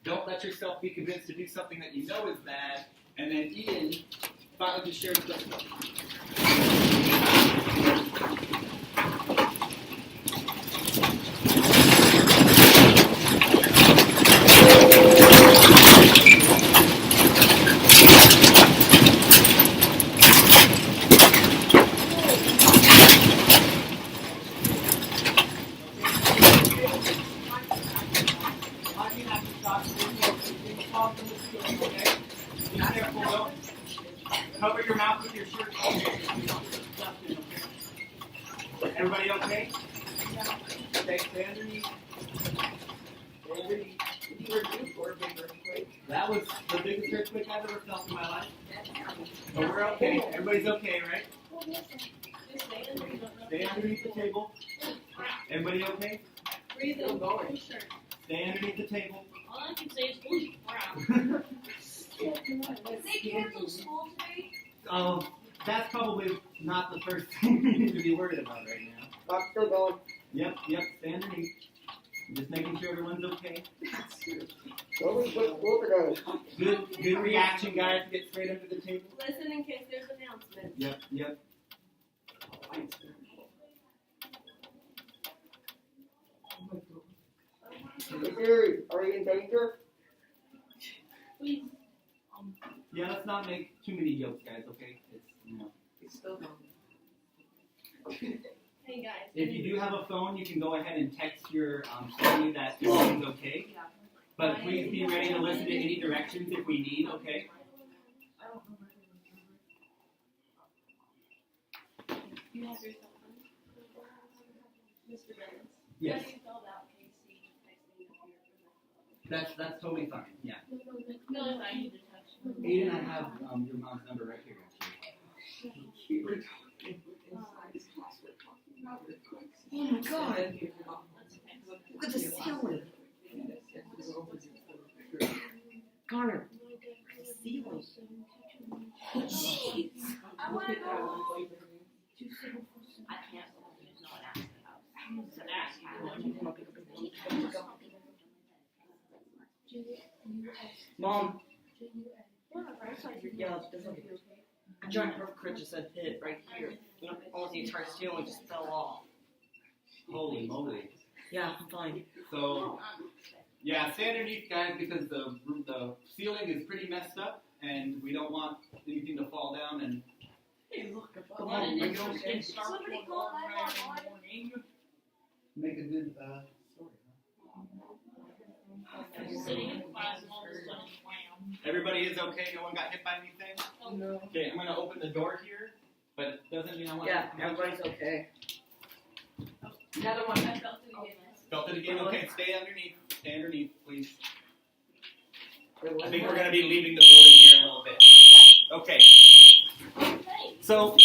Don't let yourself be convinced to do something that you know is bad. And then Ian finally just shared with us. Cover your mouth with your shirt. Everybody okay? Okay, stay underneath. Stay underneath. That was the biggest earthquake I've ever felt in my life. But we're okay. Everybody's okay, right? Stay underneath the table. Everybody okay? Breathe in. Stay underneath the table. All I can say is holy crap. They canceled school today? That's probably not the first thing we need to be worried about right now. I'm still going. Yep, stay underneath. Just making sure everyone's okay. Nobody's put school today. Good reaction, guys. Get straight under the table. Listen in case there's announcements. Yep. Hey Siri, are you in danger? Please. Yeah, let's not make too many jokes, guys, okay? It's still going. Hey guys. If you do have a phone, you can go ahead and text your family that everything's okay. But please be ready to listen to any directions if we need, okay? You have your cell phone? Mr. Bennett. Yes, You filled out KC texting up here. that's totally fine, yeah. No, I need to touch. Aiden, I have your mom's number right here, actually. Oh my god. Look at the ceiling. Connor. The ceiling. Jeez. I want to go. I can't. There's no one asking about. It's an ass. Mom. Yeah, a giant earthquake just had hit right here. Almost the entire ceiling just fell off. Holy moly. Yeah, I'm fine. So, yeah, stay underneath, guys, because the ceiling is pretty messed up, and we don't want anything to fall down. And Hey, look, Come on, are you it's okay? Somebody call 911. make a good story. Sitting in class and all of a sudden, wham. Everybody is okay? No one got hit by anything? No. Okay, I'm going to open the door here, but it doesn't mean I want Yeah, to. everybody's okay. Another one. I felt it again. Felt it again? Okay, stay underneath. Stay underneath, please. Wait, I think we're going to be leaving the building here in a little bit. Okay. So,